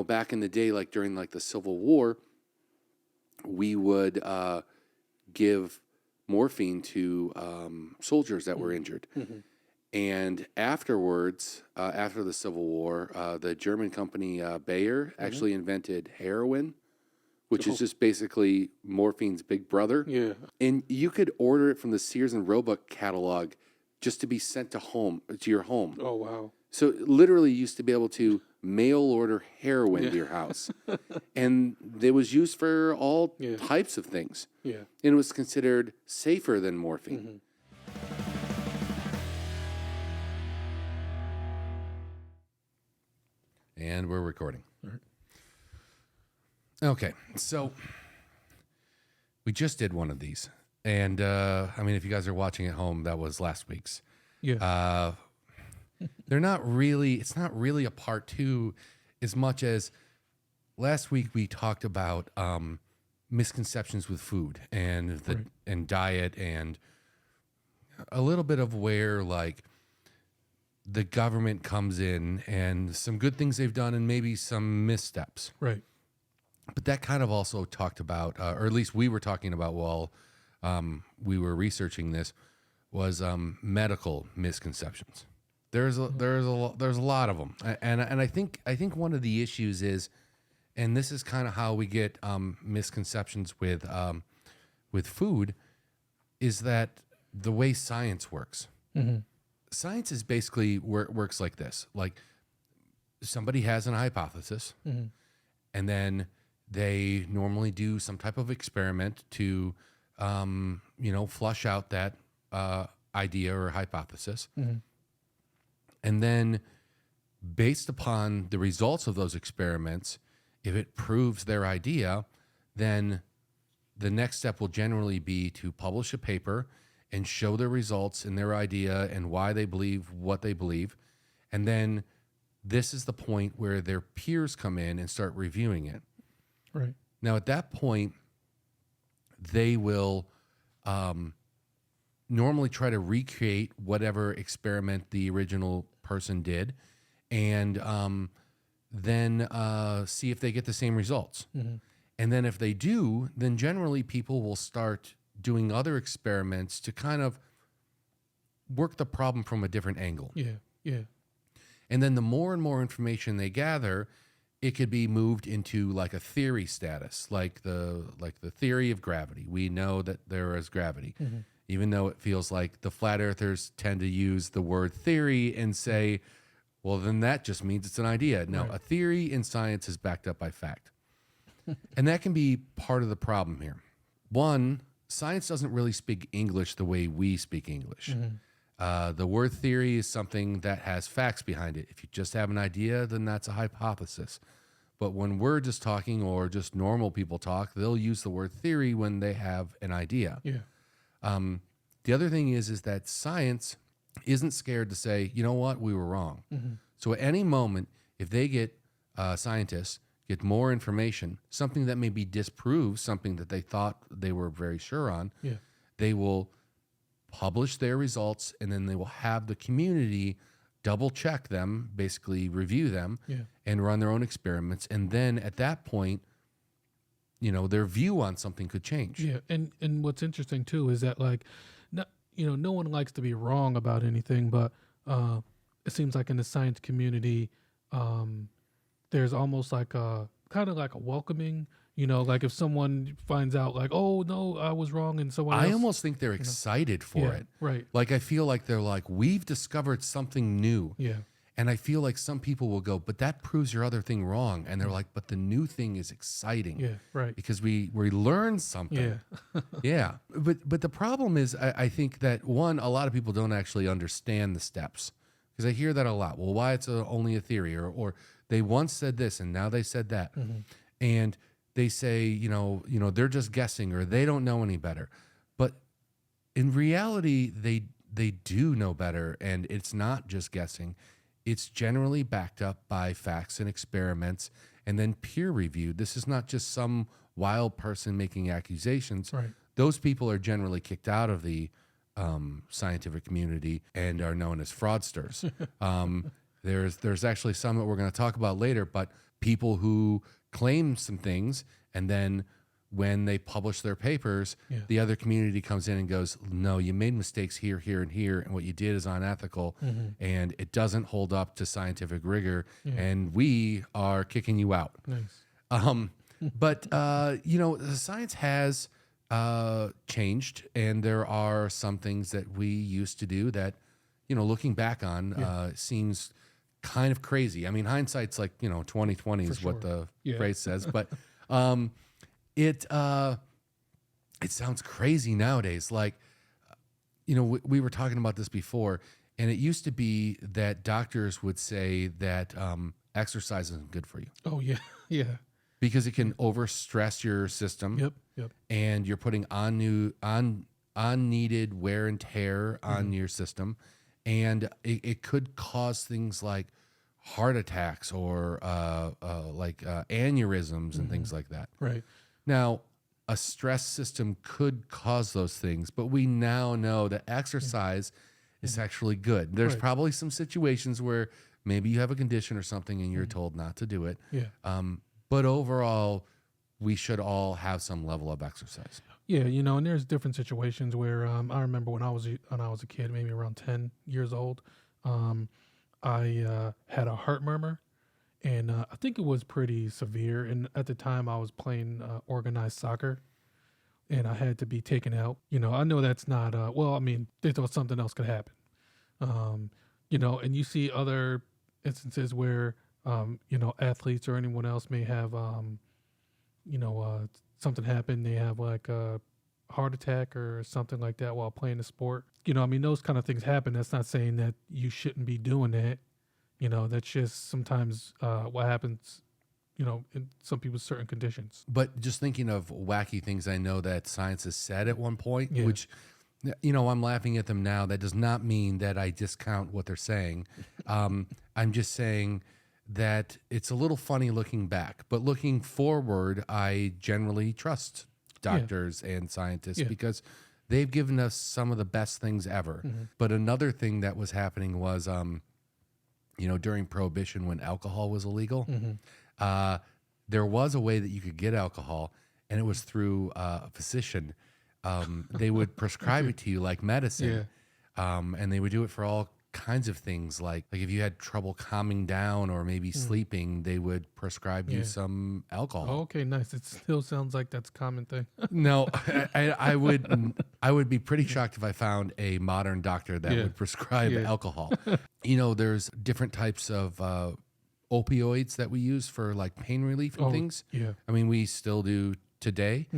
back in the day, like during like the Civil War, we would give morphine to soldiers that were injured. And afterwards, after the Civil War, the German company Bayer actually invented heroin, which is just basically morphine's big brother. Yeah. And you could order it from the Sears and Roebuck catalog just to be sent to your home. Oh, wow. So literally you used to be able to mail order heroin to your house. And it was used for all types of things. Yeah. And it was considered safer than morphine. And we're recording. All right. Okay, so we just did one of these. And, I mean, if you guys are watching at home, that was last week's. Yeah. They're not really, it's not really a part two as much as last week we talked about misconceptions with food and and diet and a little bit of where like the government comes in and some good things they've done and maybe some missteps. Right. But that kind of also talked about, or at least we were talking about while we were researching this, was medical misconceptions. There's a lot of them, and I think one of the issues is, and this is kind of how we get misconceptions with food, is that the way science works. Science is basically works like this: like somebody has an hypothesis, and then they normally do some type of experiment to, flush out that idea or hypothesis. And then based upon the results of those experiments, if it proves their idea, then the next step will generally be to publish a paper and show their results and their idea and why they believe what they believe. And then this is the point where their peers come in and start reviewing it. Right. Now, at that point, they will normally try to recreate whatever experiment the original person did, and then see if they get the same results. And then if they do, then generally people will start doing other experiments to kind of work the problem from a different angle. Yeah. Yeah. And then the more and more information they gather, it could be moved into like a theory status, like the theory of gravity. We know that there is gravity. Even though it feels like the flat earthers tend to use the word theory and say, well, then that just means it's an idea. No, a theory in science is backed up by fact. And that can be part of the problem here. One, science doesn't really speak English the way we speak English. The word theory is something that has facts behind it. If you just have an idea, then that's a hypothesis. But when we're just talking or just normal people talk, they'll use the word theory when they have an idea. Yeah. The other thing is that science isn't scared to say, you know what, we were wrong. So at any moment, if they get scientists get more information, something that maybe disproves something that they thought they were very sure on, they will publish their results, and then they will have the community double check them, basically review them, and run their own experiments. And then at that point, their view on something could change. Yeah, and what's interesting too is that like, no one likes to be wrong about anything, but it seems like in the science community, there's almost like a kind of like a welcoming. Like if someone finds out like, oh no, I was wrong, and someone else, I almost think they're excited for it. Right. Like I feel like they're like, we've discovered something new. Yeah. And I feel like some people will go, but that proves your other thing wrong. And they're like, but the new thing is exciting. Yeah, right. Because we learned something. Yeah. Yeah. But the problem is, I think that, one, a lot of people don't actually understand the steps. Because I hear that a lot. Well, why it's only a theory? Or they once said this and now they said that. And they say, they're just guessing or they don't know any better. But in reality, they do know better. And it's not just guessing. It's generally backed up by facts and experiments and then peer reviewed. This is not just some wild person making accusations. Right. Those people are generally kicked out of the scientific community and are known as fraudsters. There's actually some that we're going to talk about later, but people who claim some things, and then when they publish their papers, the other community comes in and goes, no, you made mistakes here, here, and here, and what you did is unethical, and it doesn't hold up to scientific rigor, and we are kicking you out. Nice. But the science has changed, and there are some things that we used to do that, looking back on, seems kind of crazy. I mean, hindsight's like 2020 is what the phrase says, but it sounds crazy nowadays. Like, we were talking about this before, and it used to be that doctors would say that exercise isn't good for you. Oh yeah, yeah. Because it can overstress your system. Yep. And you're putting unneeded wear and tear on your system, and it could cause things like heart attacks or aneurysms and things like that. Right. Now, a stress system could cause those things, but we now know that exercise is actually good. There's probably some situations where maybe you have a condition or something and you're told not to do it. Yeah. But overall, we should all have some level of exercise. Yeah, and there's different situations where I remember when I was a kid, maybe around 10 years old, I had a heart murmur, and I think it was pretty severe. And at the time, I was playing organized soccer, and I had to be taken out. I know that's not they thought something else could happen. And you see other instances where athletes or anyone else may have something happen. They have like a heart attack or something like that while playing the sport. Those kind of things happen. That's not saying that you shouldn't be doing that. That's just sometimes what happens, in some people's certain conditions. But just thinking of wacky things I know that science has said at one point, which, I'm laughing at them now. That does not mean that I discount what they're saying. I'm just saying that it's a little funny looking back, but looking forward, I generally trust doctors and scientists because they've given us some of the best things ever. But another thing that was happening was, during Prohibition when alcohol was illegal, there was a way that you could get alcohol, and it was through a physician. They would prescribe it to you like medicine, and they would do it for all kinds of things, like if you had trouble calming down or maybe sleeping, they would prescribe you some alcohol. Oh, okay, nice. It still sounds like that's a common thing. No, I would be pretty shocked if I found a modern doctor that would prescribe alcohol. There's different types of opioids that we use for like pain relief and things. Yeah. I mean, we still do today.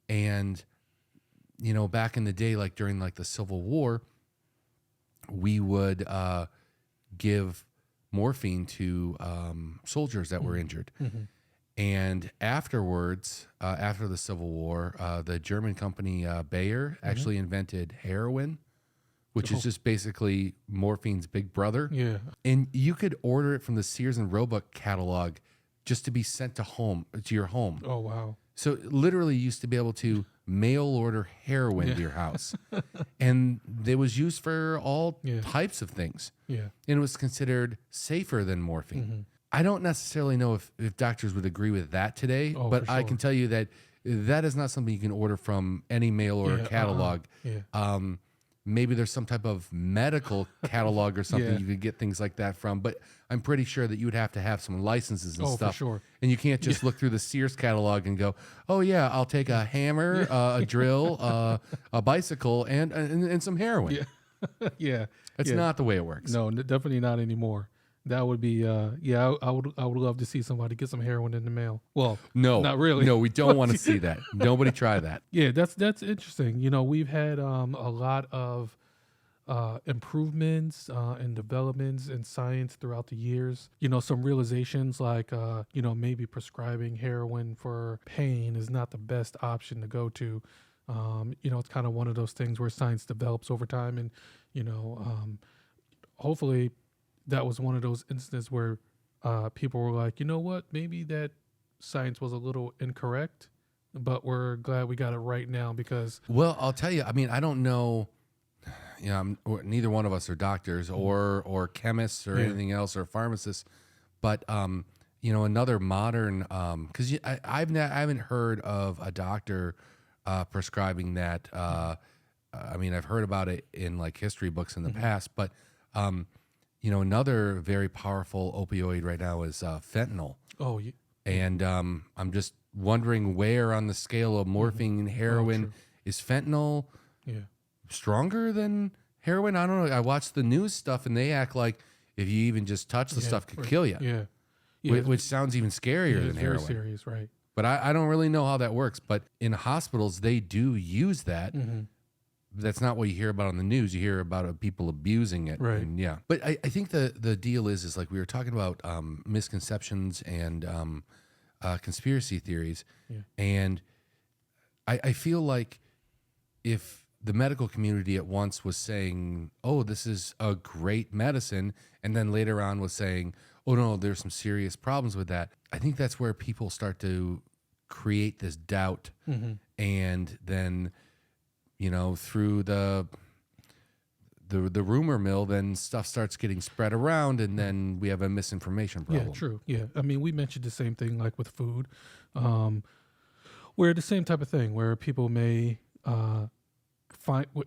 And back in the day, like during like the Civil War, we would give morphine to soldiers that were injured. And afterwards, after the Civil War, the German company Bayer actually invented heroin, which is just basically morphine's big brother. Yeah. And you could order it from the Sears and Roebuck catalog just to be sent to your home. Oh, wow. So literally you used to be able to mail order heroin to your house. And they was used for all types of things. Yeah. And it was considered safer than morphine. I don't necessarily know if doctors would agree with that today, but I can tell you that that is not something you can order from any mail order catalog. Maybe there's some type of medical catalog or something you could get things like that from, but I'm pretty sure that you would have to have some licenses and stuff. For sure. And you can't just look through the Sears catalog and go, oh yeah, I'll take a hammer, a drill, a bicycle, and some heroin. Yeah. It's not the way it works. No, definitely not anymore. That would be, I would love to see somebody get some heroin in the mail. Well, no, not really. No, we don't want to see that. Nobody try that. Yeah, that's interesting. We've had a lot of improvements and developments in science throughout the years. Some realizations like, maybe prescribing heroin for pain is not the best option to go to. It's kind of one of those things where science develops over time, and hopefully that was one of those instances where people were like, you know what, maybe that science was a little incorrect, but we're glad we got it right now because... Well, I'll tell you, I mean, I don't know, neither one of us are doctors or chemists or anything else or pharmacists, but another modern, because I haven't heard of a doctor prescribing that. I mean, I've heard about it in like history books in the past, but another very powerful opioid right now is fentanyl. Oh, yeah. And I'm just wondering where on the scale of morphine and heroin is fentanyl stronger than heroin? I don't know. I watched the news stuff and they act like if you even just touch the stuff could kill you. Yeah. Which sounds even scarier than heroin. Very serious, right? But I don't really know how that works. But in hospitals, they do use that. That's not what you hear about on the news. You hear about people abusing it. Right. And but I think the deal is like we were talking about misconceptions and conspiracy theories. Yeah. And I feel like if the medical community at once was saying, oh, this is a great medicine, and then later on was saying, oh, no, there's some serious problems with that, I think that's where people start to create this doubt. And then, through the rumor mill, then stuff starts getting spread around, and then we have a misinformation problem. Yeah, true. Yeah. I mean, we mentioned the same thing like with food, where the same type of thing, where people may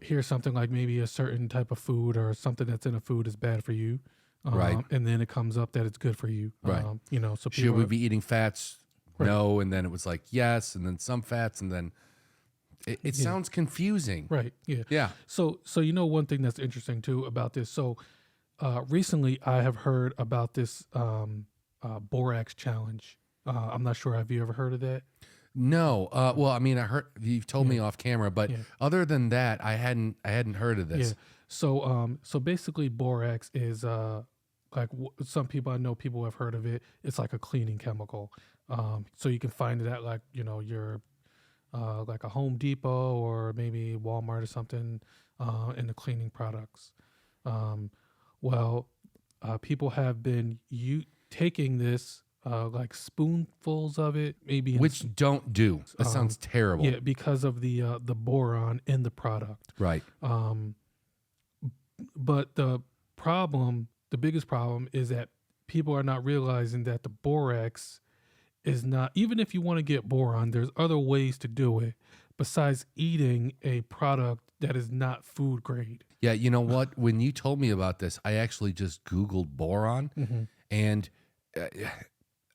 hear something like maybe a certain type of food or something that's in a food is bad for you. Right. And then it comes up that it's good for you. Right. So should we be eating fats? Right. No. And then it was like, yes. And then some fats. And then it sounds confusing. Right. Yeah. Yeah. So one thing that's interesting too about this. So recently I have heard about this borax challenge. I'm not sure. Have you ever heard of that? No. Well, I mean, I heard you've told me off camera, but other than that, I hadn't heard of this. Yeah. So basically, borax is like some people, I know people have heard of it. It's like a cleaning chemical. So you can find it at like your like a Home Depot or maybe Walmart or something in the cleaning products. People have been taking this. Like spoonfuls of it, maybe. Which don't do. That sounds terrible. Yeah, because of the boron in the product. Right. But the biggest problem is that people are not realizing that the borax is not, even if you want to get boron, there's other ways to do it besides eating a product that is not food grade. Yeah, you know what? When you told me about this, I actually just Googled boron, and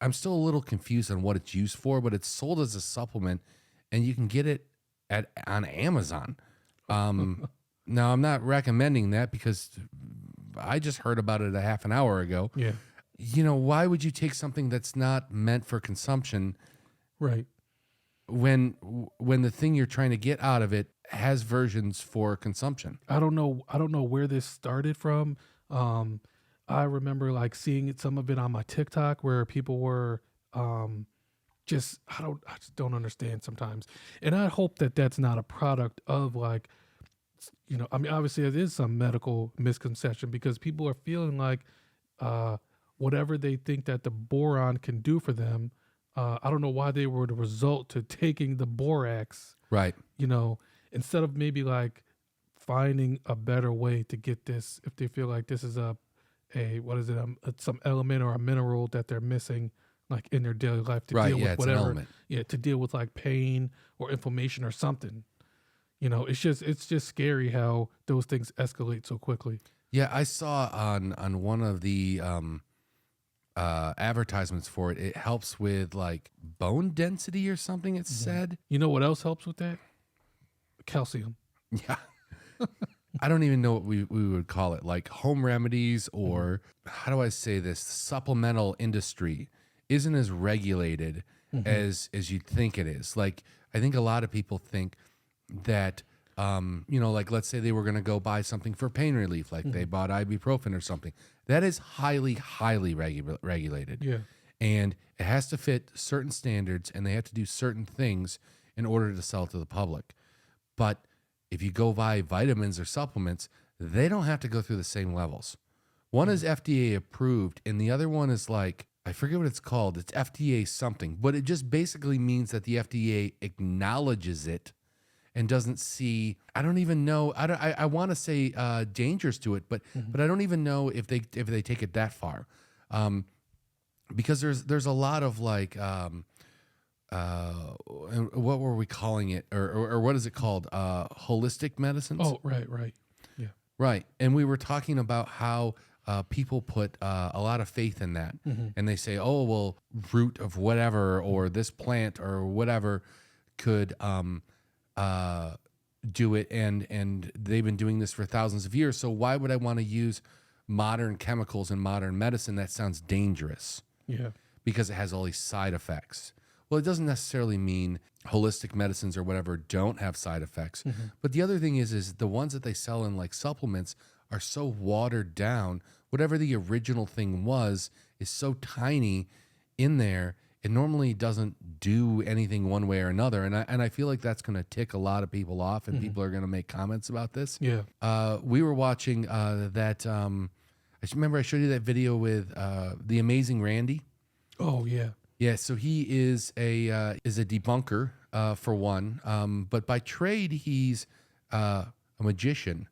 I'm still a little confused on what it's used for, but it's sold as a supplement, and you can get it on Amazon. Now, I'm not recommending that because I just heard about it a half an hour ago. Yeah. Why would you take something that's not meant for consumption? Right. When the thing you're trying to get out of it has versions for consumption. I don't know where this started from. I remember like seeing some of it on my TikTok where people were I just don't understand sometimes. And I hope that that's not a product of like, I mean, obviously it is some medical misconception because people are feeling like whatever they think that the boron can do for them, I don't know why they were the result to taking the borax. Right. Instead of maybe like finding a better way to get this, if they feel like this is some element or a mineral that they're missing like in their daily life to deal with whatever. Yeah, to deal with like pain or inflammation or something. It's just scary how those things escalate so quickly. Yeah, I saw on one of the advertisements for it, it helps with like bone density or something, it said. You know what else helps with that? Calcium. Yeah. I don't even know what we would call it, like home remedies or how do I say this? The supplemental industry isn't as regulated as you'd think it is. Like, I think a lot of people think that, like let's say they were going to go buy something for pain relief, like they bought ibuprofen or something. That is highly, highly regulated. Yeah. And it has to fit certain standards and they have to do certain things in order to sell to the public. But if you go buy vitamins or supplements, they don't have to go through the same levels. One is FDA approved, and the other one is like, I forget what it's called. It's FDA something, but it just basically means that the FDA acknowledges it and doesn't see, I don't even know. I want to say dangers to it, but I don't even know if they take it that far. because there's a lot of like what were we calling it, or what is it called, holistic medicines. Oh, right, yeah, Right. And we were talking about how people put a lot of faith in that. And they say, oh, well, root of whatever, or this plant or whatever could do it. And they've been doing this for thousands of years. So why would I want to use modern chemicals and modern medicine? That sounds dangerous. yeah, Because it has all these side effects. Well, it doesn't necessarily mean holistic medicines or whatever don't have side effects. But the other thing is the ones that they sell in like supplements are so watered down. Whatever the original thing was is so tiny in there. It normally doesn't do anything one way or another. And I feel like that's going to tick a lot of people off, and people are going to make comments about this. yeah. We were watching that. I remember I showed you that video with the Amazing Randy. Oh, yeah. Yeah, so he is a debunker for one, but by trade he's a magician,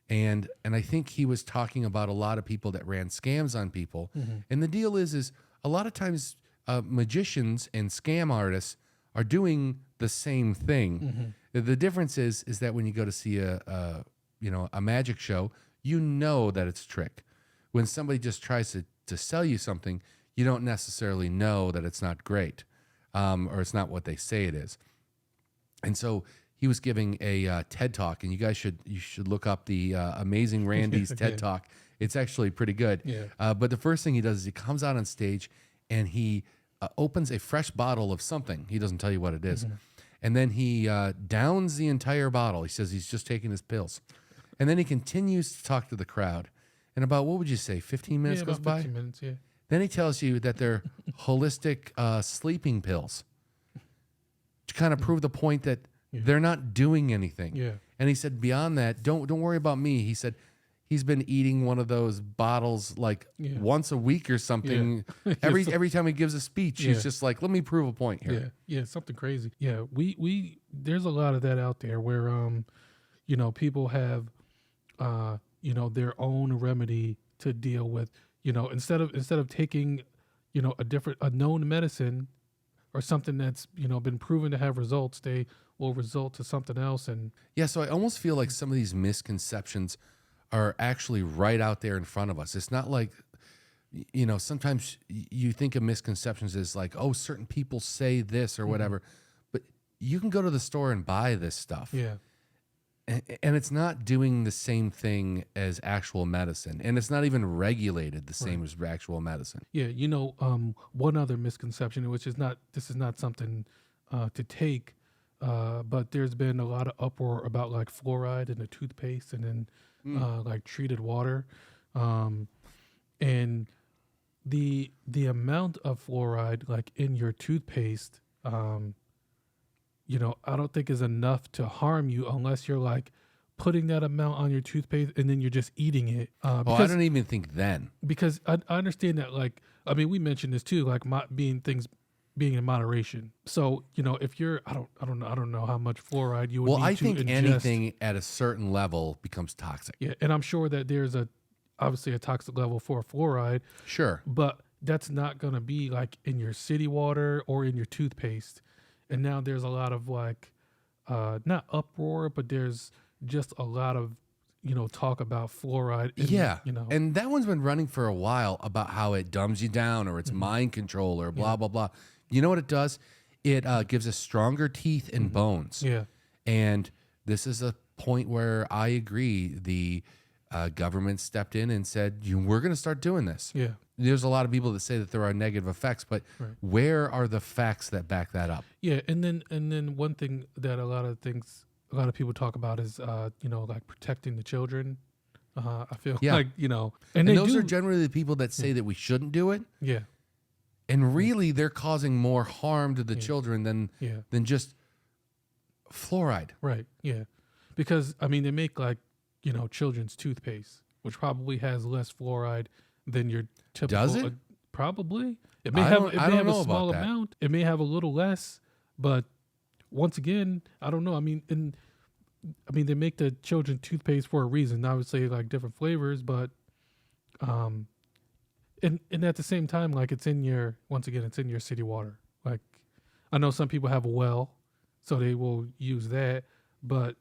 and I think he was talking about a lot of people that ran scams on people. And the deal is a lot of times magicians and scam artists are doing the same thing. The difference is that when you go to see a magic show, you know that it's a trick. When somebody just tries to sell you something, you don't necessarily know that it's not great, or it's not what they say it is. And so he was giving a TED Talk, and you should look up the Amazing Randy's TED Talk. It's actually pretty good. Yeah. But the first thing he does is he comes out on stage and he opens a fresh bottle of something. He doesn't tell you what it is. And then he downs the entire bottle. He says he's just taking his pills. And then he continues to talk to the crowd. And about, what would you say, 15 minutes goes about by? 15 minutes, yeah. Then he tells you that they're holistic sleeping pills to kind of prove the point that they're not doing anything. Yeah. And he said, beyond that, don't worry about me. He said he's been eating one of those bottles like once a week or something. Every time he gives a speech, he's just like, let me prove a point here. Yeah, something crazy. Yeah, we there's a lot of that out there where people have their own remedy to deal with. Instead of taking, a known medicine or something that's, been proven to have results, they will result to something else. And yeah, so I almost feel like some of these misconceptions are actually right out there in front of us. It's not like, sometimes you think of misconceptions as like, oh, certain people say this or whatever, but you can go to the store and buy this stuff. Yeah. And it's not doing the same thing as actual medicine, and it's not even regulated the same as actual medicine. Yeah, one other misconception, which is this is not something to take, but there's been a lot of uproar about like fluoride in the toothpaste and then like treated water, and the amount of fluoride like in your toothpaste. I don't think is enough to harm you unless you're like putting that amount on your toothpaste and then you're just eating it. I don't even think then. Because I understand that, like, I mean, we mentioned this too, like being in moderation. So, if you're, I don't know how much fluoride you would need to ingest. Well, I think anything at a certain level becomes toxic. Yeah, and I'm sure that there's obviously a toxic level for fluoride. Sure. But that's not going to be like in your city water or in your toothpaste. And now there's a lot of like, not uproar, but there's just a lot of, talk about fluoride. And that one's been running for a while about how it dumbs you down or it's mind control or blah, blah, blah. You know what it does? It gives us stronger teeth and bones. Yeah. And this is a point where I agree. The government stepped in and said, we're going to start doing this. Yeah. There's a lot of people that say that there are negative effects, but where are the facts that back that up? Yeah, and then one thing that a lot of people talk about is like protecting the children. I feel like and those are generally the people that say that we shouldn't do it. Yeah, and really they're causing more harm to the children than just fluoride. Right. Yeah, because I mean they make like children's toothpaste, which probably has less fluoride than your typical. Does it? Probably. It may have a small amount. It may have a little less, but once again, I don't know. I mean, they make the children's toothpaste for a reason. Obviously, like different flavors, but and at the same time, like it's in your city water. Like I know some people have a well, so they will use that, but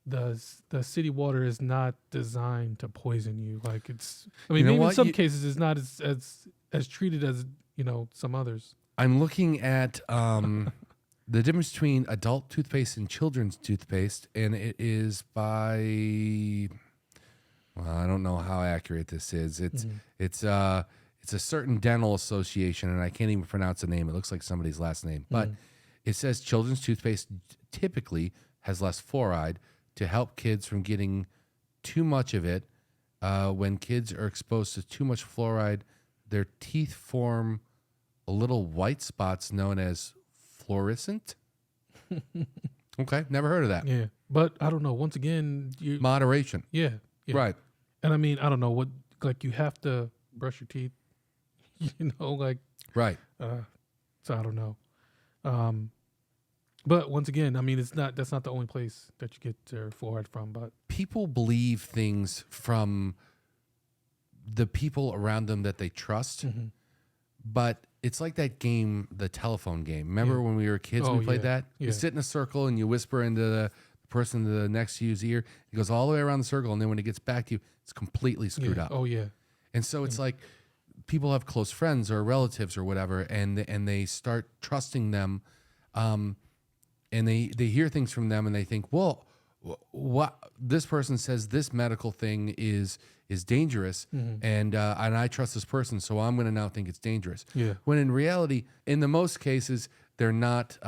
the city water is not designed to poison you. Like it's, I mean, You know maybe in what? some cases it's not as treated as some others. I'm looking at the difference between adult toothpaste and children's toothpaste, and it is by, well, I don't know how accurate this is. It's a certain dental association, and I can't even pronounce the name. It looks like somebody's last name, but it says children's toothpaste typically has less fluoride to help kids from getting too much of it. When kids are exposed to too much fluoride, their teeth form little white spots known as fluorescent. Okay, never heard of that. Yeah, but I don't know. Once again, Moderation. yeah, Right. and I mean, I don't know what, like you have to brush your teeth, like Right. so I don't know. But once again, I mean, that's not the only place that you get their fluoride from. But People believe things from the people around them that they trust, but it's like that game, the telephone game. Remember when we were kids, we played that? Yeah. You sit in a circle and you whisper into the person to the next to you's ear. It goes all the way around the circle, and then when it gets back to you, it's completely screwed up. Oh yeah. And so it's like people have close friends or relatives or whatever, and they start trusting them, and they hear things from them, and they think, well, what this person says this medical thing is dangerous, and I trust this person, so I'm going to now think it's dangerous. Yeah. When in reality, in the most cases, they're not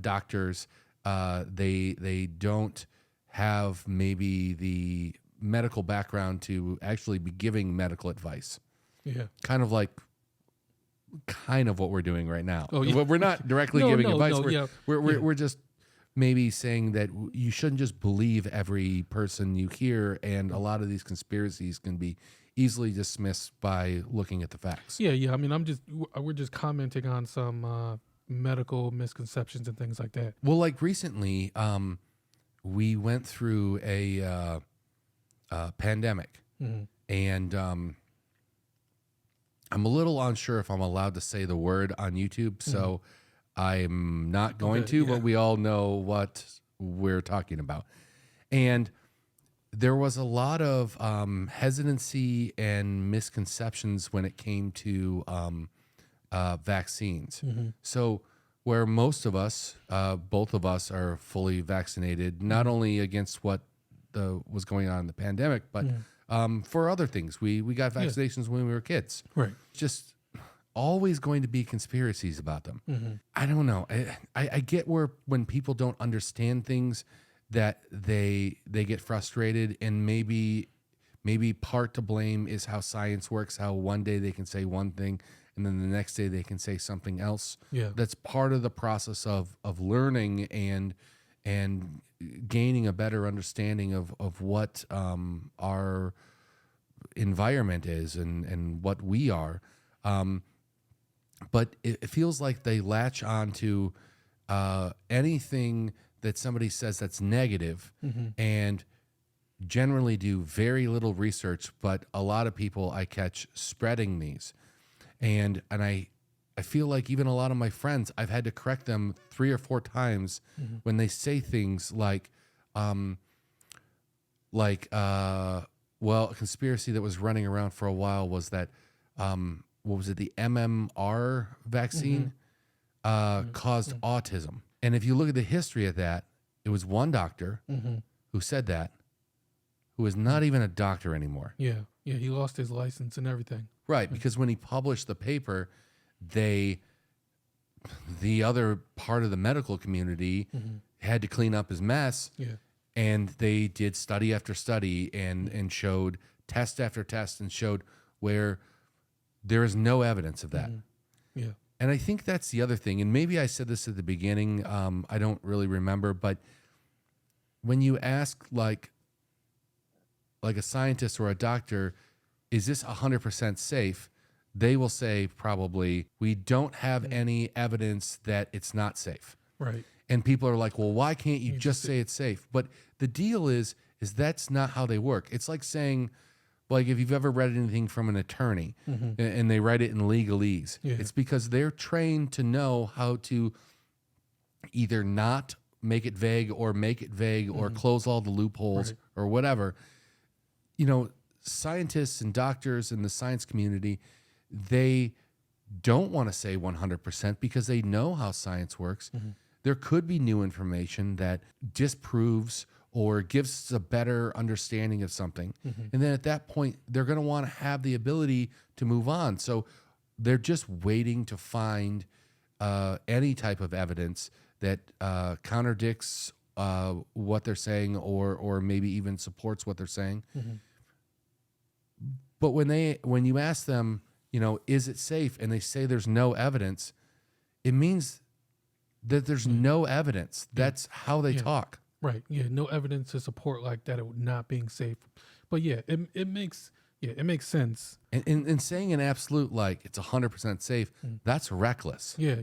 doctors. They don't have maybe the medical background to actually be giving medical advice. Yeah. Kind of what we're doing right now. Oh, yeah. We're not directly No, giving no, advice. no, We're just maybe saying that you shouldn't just believe every person you hear, and a lot of these conspiracies can be easily dismissed by looking at the facts. Yeah. I mean, we're just commenting on some medical misconceptions and things like that. Well, like recently, we went through a pandemic, and I'm a little unsure if I'm allowed to say the word on YouTube, so I'm not going to, but we all know what we're talking about. And there was a lot of hesitancy and misconceptions when it came to vaccines. So where most of us, both of us, are fully vaccinated, not only against what was going on in the pandemic, but for other things. We got vaccinations when we were kids. Right. Just always going to be conspiracies about them. I don't know. I get when people don't understand things that they get frustrated, and maybe part to blame is how science works, how one day they can say one thing and then the next day they can say something else. Yeah. That's part of the process of learning and gaining a better understanding of what our environment is and what we are. But it feels like they latch on to anything that somebody says that's negative, and generally do very little research, but a lot of people I catch spreading these. And I feel like even a lot of my friends, I've had to correct them 3 or 4 times when they say things like, well, a conspiracy that was running around for a while was that, what was it, the MMR vaccine caused autism. And if you look at the history of that, it was one doctor who said that, who is not even a doctor anymore. Yeah, he lost his license and everything. Right, because when he published the paper, the other part of the medical community had to clean up his mess. Yeah. And they did study after study and showed test after test and showed where there is no evidence of that. Yeah. And I think that's the other thing. And maybe I said this at the beginning. I don't really remember. But when you ask like a scientist or a doctor, is this 100% safe? They will say probably, we don't have any evidence that it's not safe. Right. And people are like, well, why can't you just say it's safe? But the deal is that's not how they work. It's like saying, like if you've ever read anything from an attorney and they write it in legalese, it's because they're trained to know how to either not make it vague or make it vague or close all the loopholes or whatever. You know, scientists and doctors in the science community, they don't want to say 100% because they know how science works. There could be new information that disproves or gives us a better understanding of something. And then at that point, they're going to want to have the ability to move on. So they're just waiting to find any type of evidence that contradicts what they're saying or maybe even supports what they're saying. But when you ask them, you know, is it safe? And they say there's no evidence, it means that there's no evidence. That's how they talk. Right. Yeah. No evidence to support like that it not being safe. But yeah, it makes sense. And saying an absolute like it's 100% safe, that's reckless. Yeah.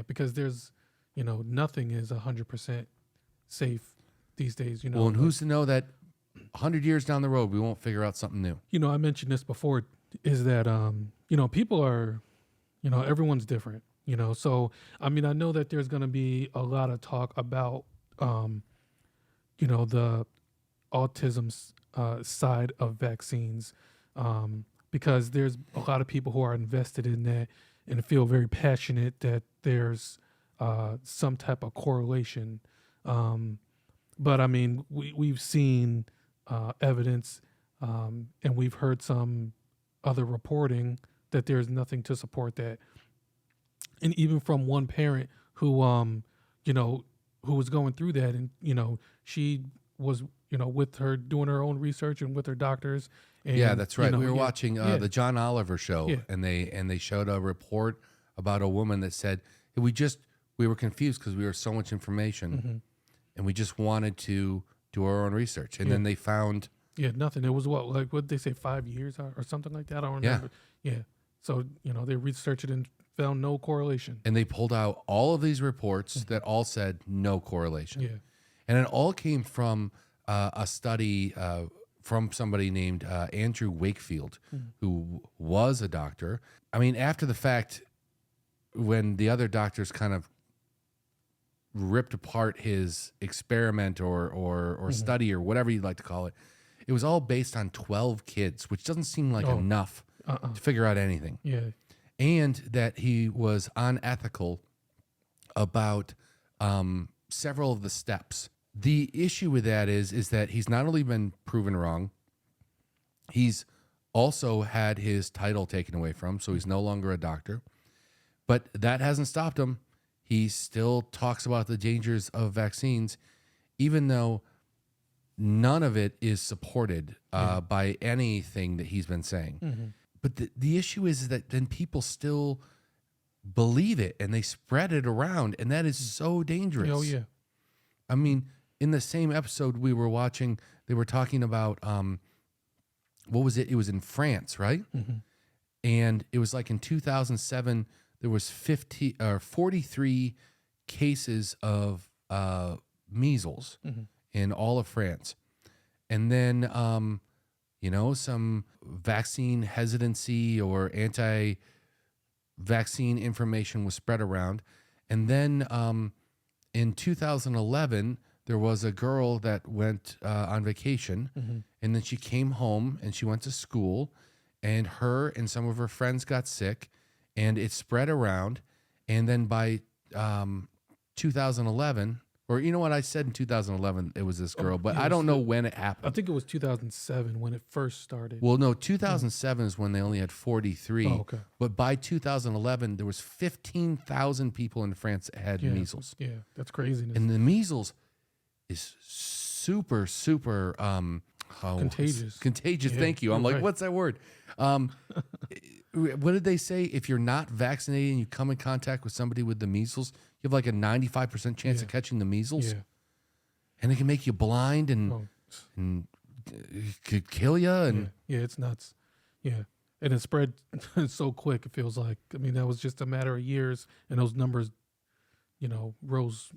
Because there's, you know, nothing is 100% safe these days. You know. Well, and who's to know that 100 years down the road we won't figure out something new? You know, I mentioned this before. Is that you know, people are, you know, everyone's different. You know, so I mean, I know that there's going to be a lot of talk about you know, the autism side of vaccines, because there's a lot of people who are invested in that and feel very passionate that there's some type of correlation. But I mean, we've seen evidence and we've heard some other reporting that there's nothing to support that. And even from one parent who, you know, who was going through that, and you know, she was, you know, with her doing her own research and with her doctors. And, yeah, that's right. You know, we were watching the John Oliver show, and they showed a report about a woman that said we were confused because we were so much information, and we just wanted to do our own research, and then they found nothing. It was what did they say, 5 years or something like that? I don't remember. Yeah. So you know, they researched it and found no correlation. And they pulled out all of these reports that all said no correlation. Yeah. And it all came from a study from somebody named Andrew Wakefield, who was a doctor. I mean, after the fact, when the other doctors kind of ripped apart his experiment or study or whatever you'd like to call it, it was all based on 12 kids, which doesn't seem like enough to figure out anything. Yeah. And that he was unethical about several of the steps. The issue with that is that he's not only been proven wrong, he's also had his title taken away from, so he's no longer a doctor. But that hasn't stopped him. He still talks about the dangers of vaccines, even though none of it is supported by anything that he's been saying. But the issue is that then people still believe it and they spread it around, and that is so dangerous. Oh, yeah. I mean, in the same episode we were watching, they were talking about, what was it? It was in France, right? And it was like in 2007, there was 43 cases of measles in all of France. And then, you know, some vaccine hesitancy or anti-vaccine information was spread around. And then in 2011, there was a girl that went on vacation, and then she came home and she went to school, and her and some of her friends got sick, and it spread around. And then by 2011, or you know what, I said in 2011 it was this girl, but I don't know when it happened. I think it was 2007 when it first started. Well, no, 2007 is when they only had 43. Oh, okay. But by 2011, there was 15,000 people in France that had measles. Yeah, that's craziness. And the measles is super, super contagious. Contagious. Yeah, Thank you. I'm like, right. what's that word? What did they say? If you're not vaccinated and you come in contact with somebody with the measles, you have like a 95% chance of catching the measles. Yeah. And it can make you blind and it could kill you. And yeah, it's nuts. Yeah. And it spread so quick, it feels like. I mean, that was just a matter of years, and those numbers, you know, rose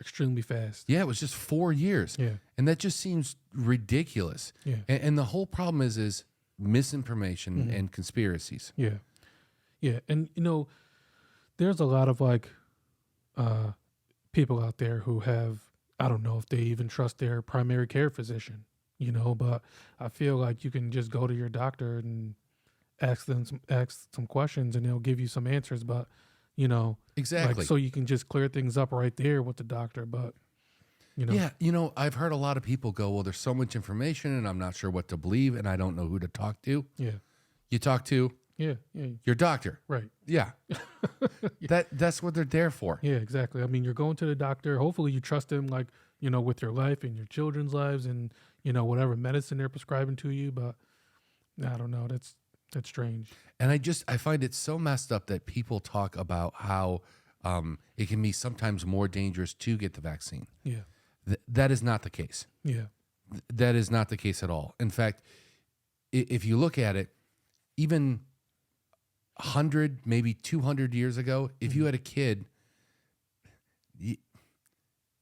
extremely fast. Yeah, it was just 4 years. Yeah. And that just seems ridiculous. Yeah. And the whole problem is misinformation and conspiracies. Yeah. Yeah. And, there's a lot of like people out there who have, I don't know if they even trust their primary care physician, but I feel like you can just go to your doctor and ask some questions and they'll give you some answers. But, Exactly. like, so you can just clear things up right there with the doctor. But, Yeah, I've heard a lot of people go, well, there's so much information and I'm not sure what to believe and I don't know who to talk to. Yeah. You talk to Yeah. your doctor. Right. Yeah. That's what they're there for. Yeah, exactly. I mean, you're going to the doctor. Hopefully you trust him, like, with your life and your children's lives and, whatever medicine they're prescribing to you. But I don't know. That's strange. And I find it so messed up that people talk about how it can be sometimes more dangerous to get the vaccine. Yeah. That is not the case. Yeah. That is not the case at all. In fact, if you look at it, even 100, maybe 200 years ago, if you had a kid,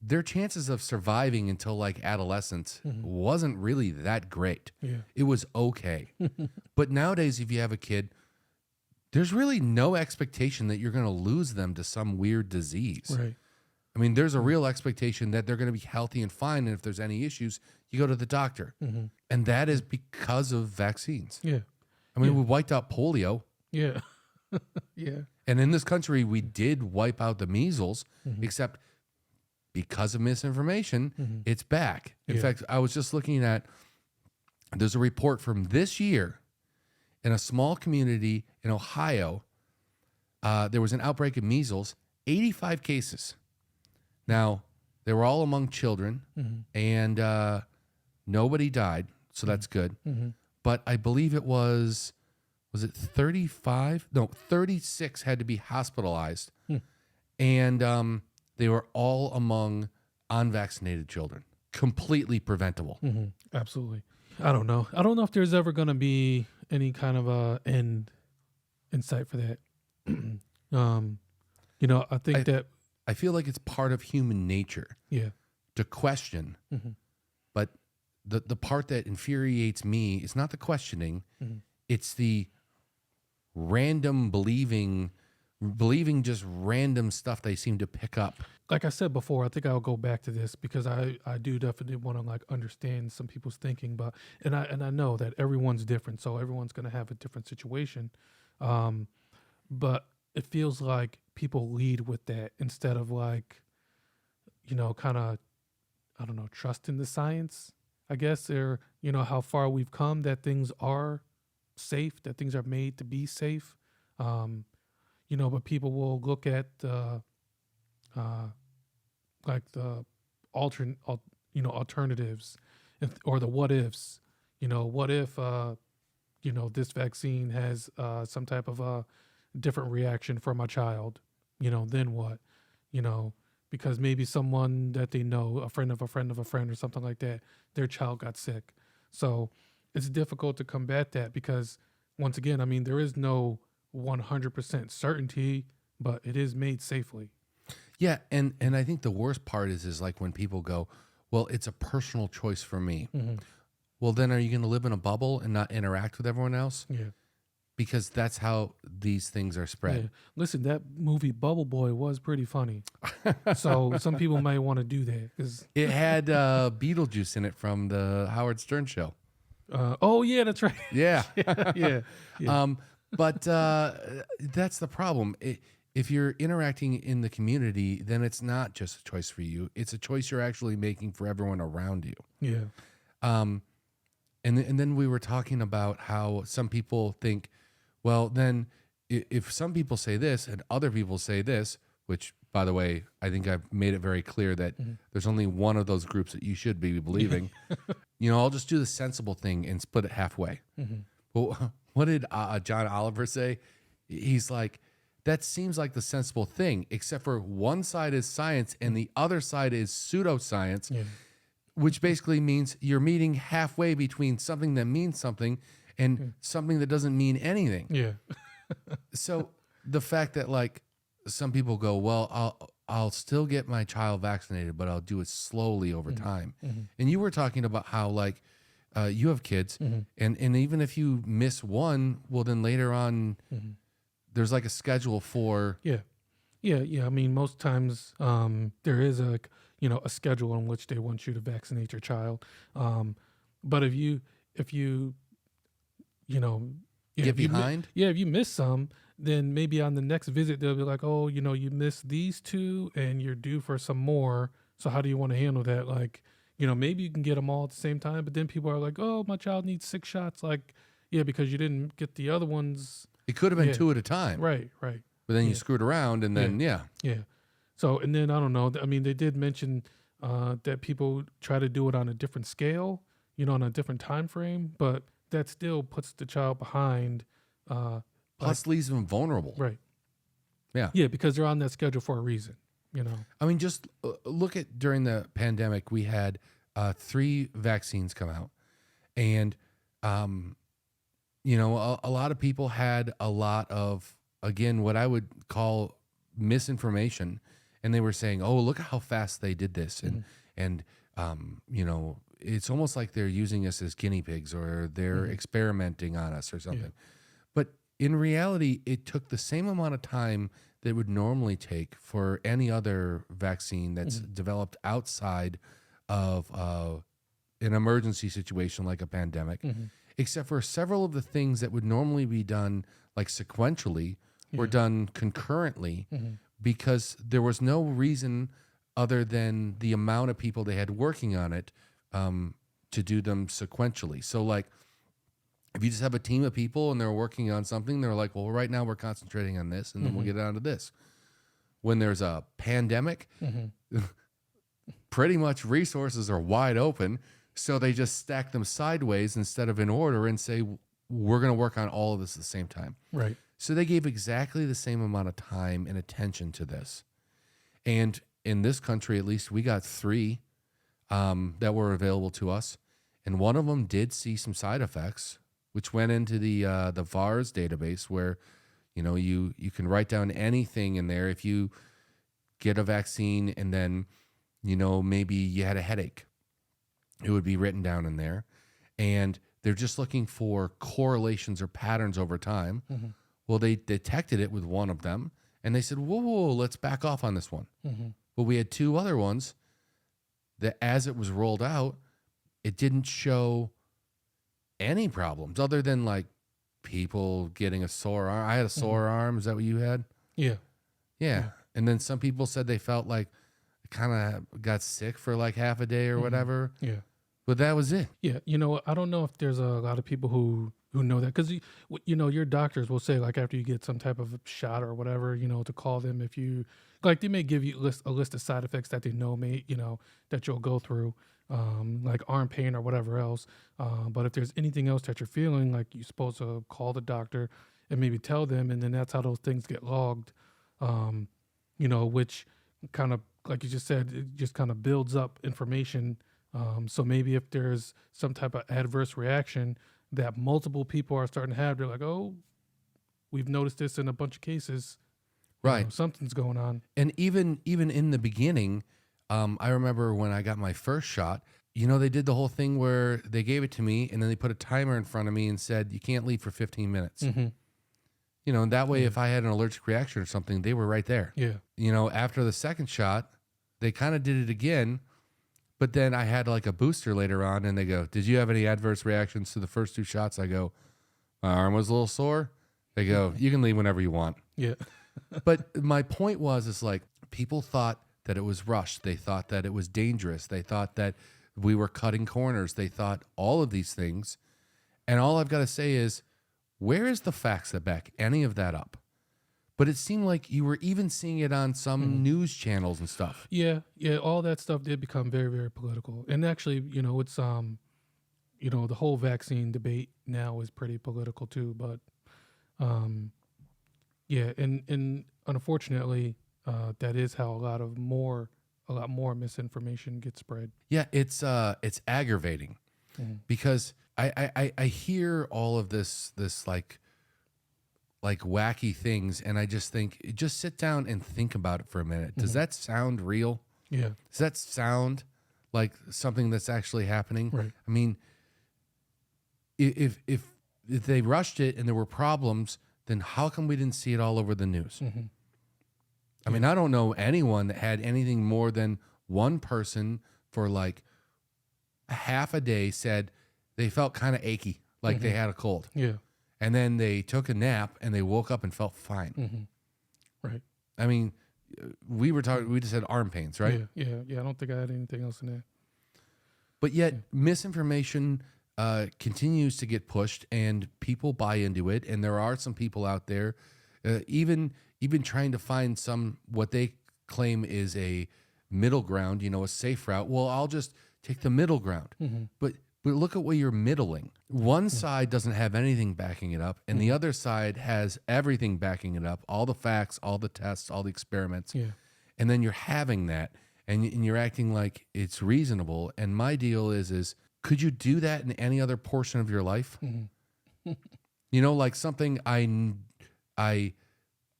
their chances of surviving until like adolescence wasn't really that great. Yeah. It was okay. But nowadays, if you have a kid, there's really no expectation that you're going to lose them to some weird disease. Right. I mean, there's a real expectation that they're going to be healthy and fine. And if there's any issues, you go to the doctor. And that is because of vaccines. Yeah. I mean, we wiped out polio. Yeah. Yeah. And in this country, we did wipe out the measles, except because of misinformation, it's back. In fact, I was just looking at, there's a report from this year in a small community in Ohio. There was an outbreak of measles, 85 cases. Now, they were all among children, and nobody died, so that's good. But I believe it was it 35? No, 36 had to be hospitalized, and they were all among unvaccinated children, completely preventable. Absolutely. I don't know. I don't know if there's ever going to be any kind of a end in sight for that. I think that I feel like it's part of human nature to question, but the part that infuriates me is not the questioning, it's the random believing just random stuff they seem to pick up. Like I said before, I think I'll go back to this because I do definitely want to like understand some people's thinking, but and I know that everyone's different, so everyone's going to have a different situation. But it feels like people lead with that instead of like, kind of, I don't know, trusting the science, I guess, or, how far we've come, that things are safe, that things are made to be safe. But people will look at like the alternatives or the what ifs. What if this vaccine has some type of a different reaction for my child? Then what? Because maybe someone that they know, a friend of a friend of a friend or something like that, their child got sick. So it's difficult to combat that because, once again, I mean, there is no 100% certainty, but it is made safely. Yeah, and I think the worst part is like when people go, well, it's a personal choice for me. Well, then are you going to live in a bubble and not interact with everyone else? Yeah. Because that's how these things are spread. Yeah. Listen, that movie Bubble Boy was pretty funny. So some people might want to do that. It had Beetlejuice in it from the Howard Stern show. Oh, yeah, that's right. Yeah. Yeah. But that's the problem. If you're interacting in the community, then it's not just a choice for you. It's a choice you're actually making for everyone around you. Yeah. And then we were talking about how some people think, well, then if some people say this and other people say this, which, by the way, I think I've made it very clear that there's only one of those groups that you should be believing. I'll just do the sensible thing and split it halfway. Well, what did John Oliver say? He's like, that seems like the sensible thing, except for one side is science and the other side is pseudoscience. Yeah. Which basically means you're meeting halfway between something that means something and something that doesn't mean anything. Yeah. So the fact that like some people go, well, I'll still get my child vaccinated, but I'll do it slowly over time. And you were talking about how like you have kids, and even if you miss one, well, then later on, there's like a schedule for. Yeah. I mean, most times there is a a schedule in which they want you to vaccinate your child. But if you you know Get if you behind? if you miss some, then maybe on the next visit they'll be like, oh, you missed these two and you're due for some more. So how do you want to handle that? Like, maybe you can get them all at the same time, but then people are like, oh, my child needs 6 shots. Like, yeah, because you didn't get the other ones. It could have been Yeah. 2 at a time, Right. but then you screwed around, and then Yeah. So, and then I don't know. I mean, they did mention that people try to do it on a different scale, on a different time frame, but that still puts the child behind. Plus leaves them vulnerable. Right. Yeah. Yeah, because they're on that schedule for a reason. I mean, just look at during the pandemic, we had 3 vaccines come out, and a lot of people had a lot of, again, what I would call misinformation, and they were saying, "Oh, look at how fast they did this," and it's almost like they're using us as guinea pigs, or they're experimenting on us or something. Yeah. But in reality, it took the same amount of time that it would normally take for any other vaccine that's developed outside of an emergency situation like a pandemic, except for several of the things that would normally be done like sequentially were done concurrently, because there was no reason other than the amount of people they had working on it to do them sequentially. So like, if you just have a team of people and they're working on something, they're like, well, right now we're concentrating on this, and then we'll get on to this. When there's a pandemic, pretty much resources are wide open, so they just stack them sideways instead of in order and say, we're going to work on all of this at the same time. Right. So they gave exactly the same amount of time and attention to this. And in this country, at least, we got 3 that were available to us, and one of them did see some side effects, which went into the VARS database, where you can write down anything in there. If you get a vaccine and then maybe you had a headache, it would be written down in there, and they're just looking for correlations or patterns over time. Well, they detected it with one of them, and they said, whoa, let's back off on this one. But we had 2 other ones that, as it was rolled out, it didn't show any problems other than like people getting a sore arm. I had a sore arm. Is that what you had? Yeah. And then some people said they felt like kind of got sick for like half a day or whatever. Yeah. But that was it. Yeah. I don't know if there's a lot of people who know that, because your doctors will say, like, after you get some type of shot or whatever, to call them if you like. They may give you a list of side effects that they know that you'll go through, like arm pain or whatever else. But if there's anything else that you're feeling, like, you're supposed to call the doctor and maybe tell them, and then that's how those things get logged. Which kind of, like you just said, it just kind of builds up information. So maybe if there's some type of adverse reaction that multiple people are starting to have, they're like, oh, we've noticed this in a bunch of cases. Right. Something's going on. And even in the beginning, I remember when I got my first shot, they did the whole thing where they gave it to me and then they put a timer in front of me and said, you can't leave for 15 minutes. And that way, if I had an allergic reaction or something, they were right there. Yeah. After the second shot, they kind of did it again, but then I had like a booster later on, and they go, did you have any adverse reactions to the first 2 shots? I go, my arm was a little sore. They go, you can leave whenever you want. Yeah. But my point is like, people thought that it was rushed. They thought that it was dangerous. They thought that we were cutting corners. They thought all of these things. And all I've got to say is, where is the facts that back any of that up? But it seemed like you were even seeing it on some news channels and stuff. Yeah. All that stuff did become very, very political. And actually, it's the whole vaccine debate now is pretty political too. But yeah, and unfortunately, that is how a lot more misinformation gets spread. Yeah, it's aggravating because I hear all of this like wacky things, and I just think, just sit down and think about it for a minute. Does that sound real? Yeah. Does that sound like something that's actually happening? Right. I mean, if they rushed it and there were problems, then how come we didn't see it all over the news? I mean, I don't know anyone that had anything more than one person for like half a day said they felt kind of achy, like they had a cold. Yeah. And then they took a nap and they woke up and felt fine. Right. I mean, we just had arm pains, right? Yeah. I don't think I had anything else in there. But yet misinformation continues to get pushed and people buy into it. And there are some people out there, even trying to find what they claim is a middle ground, a safe route. Well, I'll just take the middle ground. But look at what you're middling. One side doesn't have anything backing it up, and the other side has everything backing it up, all the facts, all the tests, all the experiments. Yeah. And then you're having that, and you're acting like it's reasonable. And my deal is could you do that in any other portion of your life? Like something I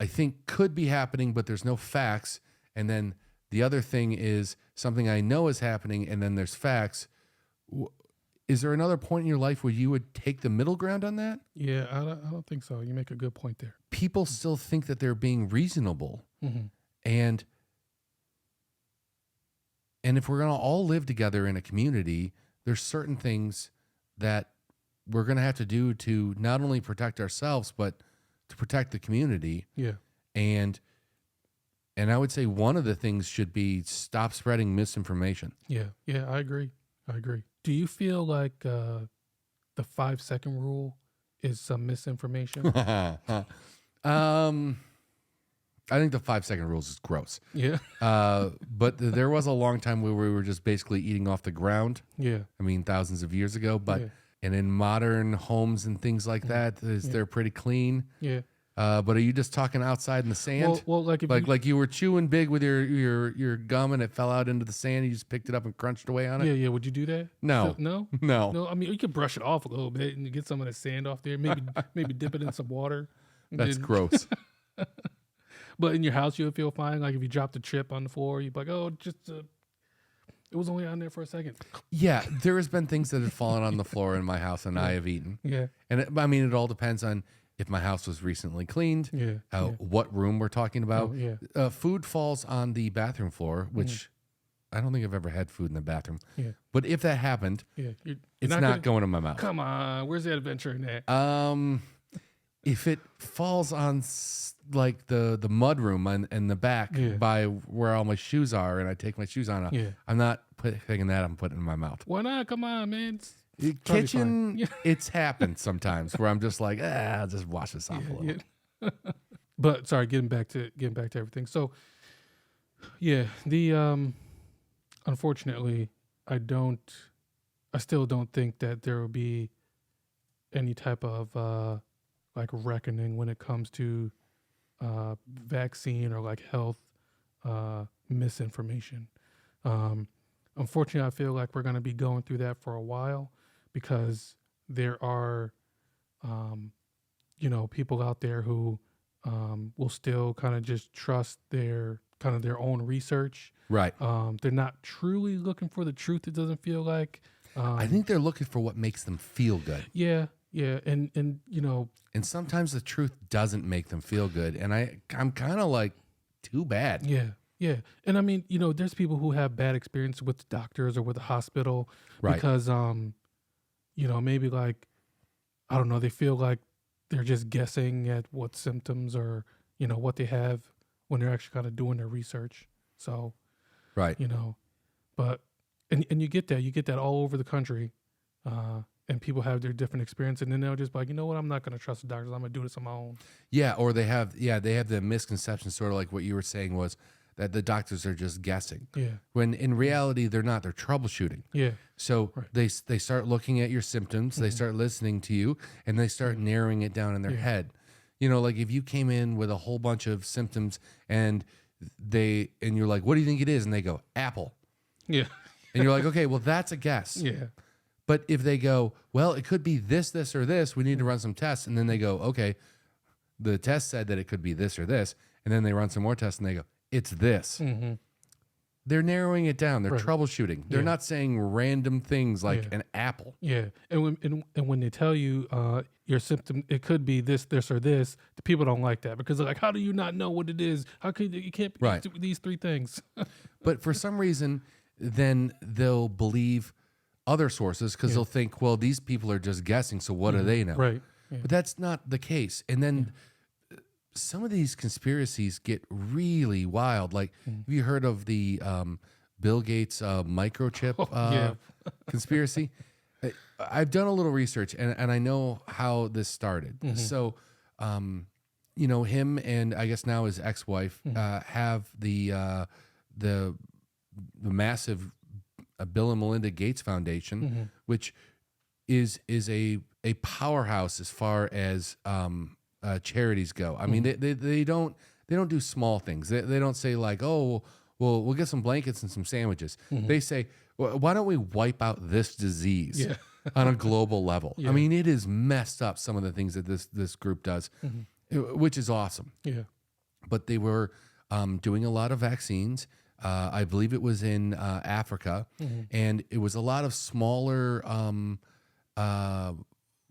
think could be happening, but there's no facts. And then the other thing is something I know is happening, and then there's facts. Is there another point in your life where you would take the middle ground on that? Yeah, I don't think so. You make a good point there. People still think that they're being reasonable. And if we're going to all live together in a community, there's certain things that we're going to have to do to not only protect ourselves, but to protect the community. Yeah. And I would say one of the things should be stop spreading misinformation. Yeah, I agree. Do you feel like the 5-second rule is some misinformation? I think the 5-second rules is gross. Yeah. But there was a long time where we were just basically eating off the ground. Yeah. I mean, thousands of years ago. But and in modern homes and things like that, they're pretty clean. Yeah. But are you just talking outside in the sand? Well, like you were chewing big with your gum and it fell out into the sand. You just picked it up and crunched away on it. Yeah. Would you do that? No. No. I mean, you could brush it off a little bit and get some of the sand off there. Maybe dip it in some water. That's gross. But in your house, you would feel fine. Like if you dropped a chip on the floor, you'd be like, oh, just it was only on there for a second. Yeah, there has been things that have fallen on the floor in my house and I have eaten. Yeah. And it all depends on if my house was recently cleaned, what room we're talking about. Food falls on the bathroom floor, which I don't think I've ever had food in the bathroom. Yeah. But if that happened, it's not going in my mouth. Come on, where's the adventure in that? If it falls on like the mud room and the back by where all my shoes are, and I take my shoes on, I'm not picking that. I'm putting it in my mouth. Why not? Come on, man. Kitchen, it's happened sometimes where I'm just like, I'll just wash this off a little. Yeah. But sorry, getting back to everything. So, the unfortunately, I still don't think that there will be any type of like reckoning when it comes to vaccine or like health misinformation. Unfortunately, I feel like we're going to be going through that for a while because there are, people out there who will still kind of just trust their own research. Right. They're not truly looking for the truth. It doesn't feel like. I think they're looking for what makes them feel good. Yeah. And and sometimes the truth doesn't make them feel good. And I'm kind of like, too bad. Yeah. And I mean, there's people who have bad experience with doctors or with the hospital because, maybe like, I don't know, they feel like they're just guessing at what symptoms or, what they have when they're actually kind of doing their research. So, right. But, and you get that all over the country. And people have their different experience, and then they'll just be like, you know what, I'm not going to trust the doctors. I'm going to do this on my own. Yeah, or they have the misconception, sort of like what you were saying was that the doctors are just guessing. Yeah. When in reality, they're not. They're troubleshooting. Yeah. So they start looking at your symptoms, they start listening to you, and they start narrowing it down in their head. Like if you came in with a whole bunch of symptoms and you're like, what do you think it is? And they go, apple. Yeah. And you're like, okay, well, that's a guess. Yeah. But if they go, well, it could be this, this, or this, we need to run some tests. And then they go, okay, the test said that it could be this or this. And then they run some more tests and they go, it's this. they're narrowing it down. They're Right. troubleshooting. They're Yeah. not saying random things like Yeah. an apple. Yeah, and when they tell you your symptom, it could be this, or this. The people don't like that because they're like, how do you not know what it is? How could you can't be Right. these three things? But for some reason, then they'll believe other sources because they'll think, well, these people are just guessing. So what do they know? Right. Yeah. But that's not the case. And then some of these conspiracies get really wild. Like, have you heard of the Bill Gates microchip conspiracy? I've done a little research and I know how this started. So, you know, him and I guess now his ex-wife have the massive Bill and Melinda Gates Foundation, which is a powerhouse as far as charities go. I mean, they don't do small things. They don't say like, oh, well, we'll get some blankets and some sandwiches. They say, well, why don't we wipe out this disease on a global level? I mean, it is messed up, some of the things that this group does, which is awesome. Yeah. But they were doing a lot of vaccines. I believe it was in Africa, and it was a lot of smaller,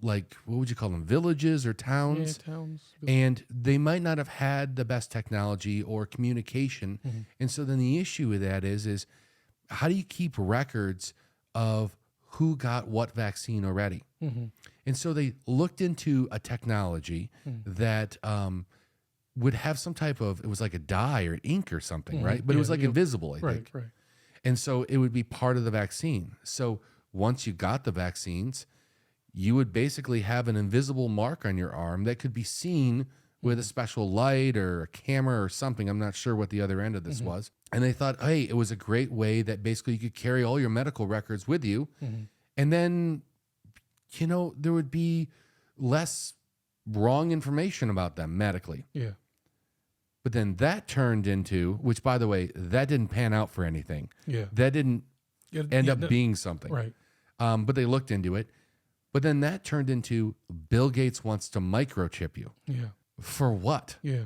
like, what would you call them, villages or towns? Yeah, towns. And they might not have had the best technology or communication. And so then the issue with that is how do you keep records of who got what vaccine already? And so they looked into a technology that would have some type of, it was like a dye or ink or something, right? But it was like invisible, I think. Right. And so it would be part of the vaccine. So once you got the vaccines, you would basically have an invisible mark on your arm that could be seen with a special light or a camera or something. I'm not sure what the other end of this was. And they thought, hey, it was a great way that basically you could carry all your medical records with you. And then, you know, there would be less wrong information about them medically. Yeah. But then that turned into, which by the way, that didn't pan out for anything. Yeah. That didn't end up being something. Right. But they looked into it. But then that turned into Bill Gates wants to microchip you. Yeah. For what? Yeah.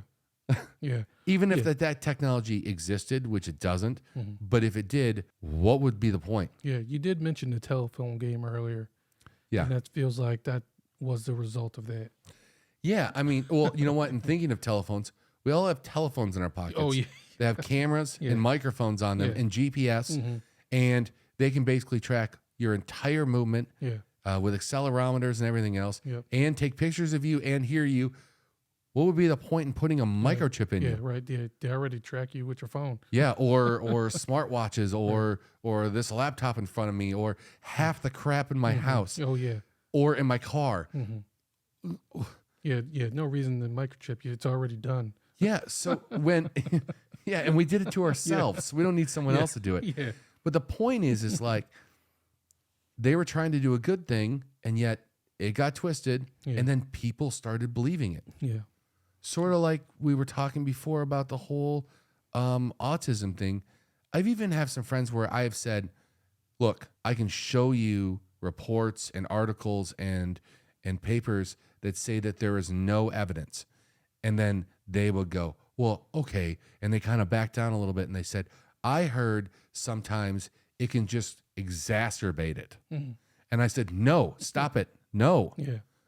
Yeah. Even if that technology existed, which it doesn't, but if it did, what would be the point? Yeah. You did mention the telephone game earlier. Yeah. And that feels like that was the result of that. Yeah. I mean, well, you know what? In thinking of telephones, we all have telephones in our pockets. Oh, yeah. They have cameras and microphones on them and GPS, and they can basically track your entire movement. Yeah. With accelerometers and everything else, and take pictures of you and hear you. What would be the point in putting a microchip in you? Yeah, right. They already track you with your phone. Yeah, or smartwatches, or this laptop in front of me, or half the crap in my house. Oh yeah. Or in my car. Yeah. No reason to microchip you. It's already done. Yeah. So when, and we did it to ourselves. So we don't need someone else to do it. Yeah. But the point is like, they were trying to do a good thing, and yet it got twisted, and then people started believing it. Yeah. Sort of like we were talking before about the whole autism thing. I've even have some friends where I have said, look, I can show you reports and articles and papers that say that there is no evidence. And then they would go, well, okay. And they kind of backed down a little bit, and they said, I heard sometimes it can just exacerbate it. And I said, no, stop it. No,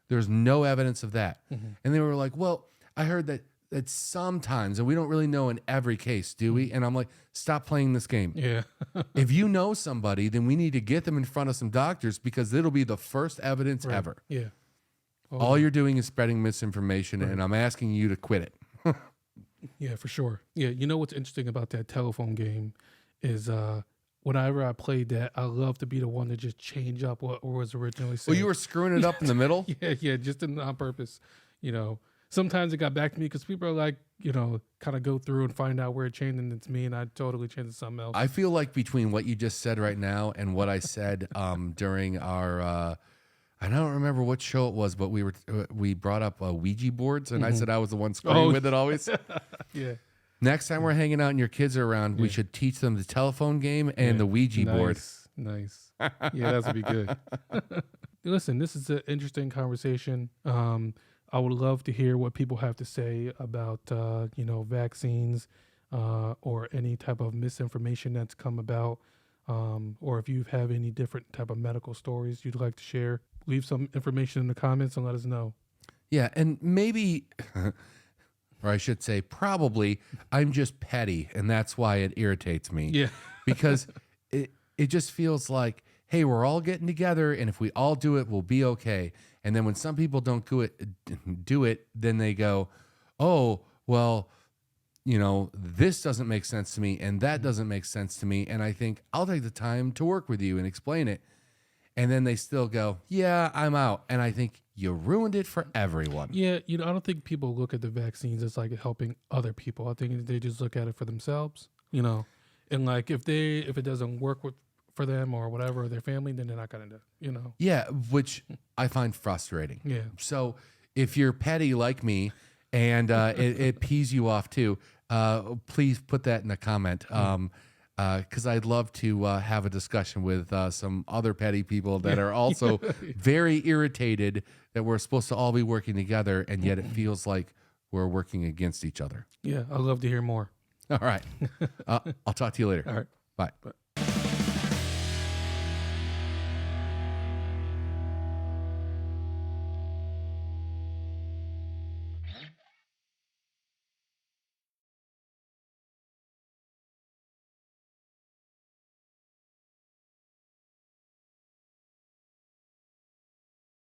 there's no evidence of that. And they were like, well, I heard that sometimes, and we don't really know in every case, do we? And I'm like, stop playing this game. Yeah. If you know somebody, then we need to get them in front of some doctors, because it'll be the first evidence ever. Yeah. All you're doing is spreading misinformation, and I'm asking you to quit it. Yeah, for sure. Yeah, you know what's interesting about that telephone game is whenever I played that, I love to be the one to just change up what was originally said. Well, you were screwing it up in the middle? Yeah, just on purpose. You know, sometimes it got back to me because people are like, you know, kind of go through and find out where it changed, and it's me, and I totally changed it to something else. I feel like between what you just said right now and what I said during our, I don't remember what show it was, but we brought up Ouija boards, and I said I was the one screwing with it always. Yeah. Next time we're hanging out and your kids are around, we should teach them the telephone game and the Ouija board. Nice. Yeah, that would be good. Listen, this is an interesting conversation. I would love to hear what people have to say about, vaccines, or any type of misinformation that's come about, or if you have any different type of medical stories you'd like to share, leave some information in the comments and let us know. Yeah, and maybe, or I should say, probably, I'm just petty, and that's why it irritates me. Yeah. Because it just feels like, hey, we're all getting together, and if we all do it, we'll be okay. And then when some people don't do it, then they go, oh, well, you know, this doesn't make sense to me, and that doesn't make sense to me. And I think I'll take the time to work with you and explain it. And then they still go, yeah, I'm out. And I think you ruined it for everyone. Yeah, I don't think people look at the vaccines as like helping other people. I think they just look at it for themselves, and like if it doesn't work for them or whatever, or their family, then they're not gonna do, Yeah, which I find frustrating. Yeah. So if you're petty like me and it pees you off too, please put that in a comment. Because I'd love to have a discussion with some other petty people that are also very irritated that we're supposed to all be working together, and yet it feels like we're working against each other. Yeah, I'd love to hear more. All right. I'll talk to you later. All right. Bye. Bye.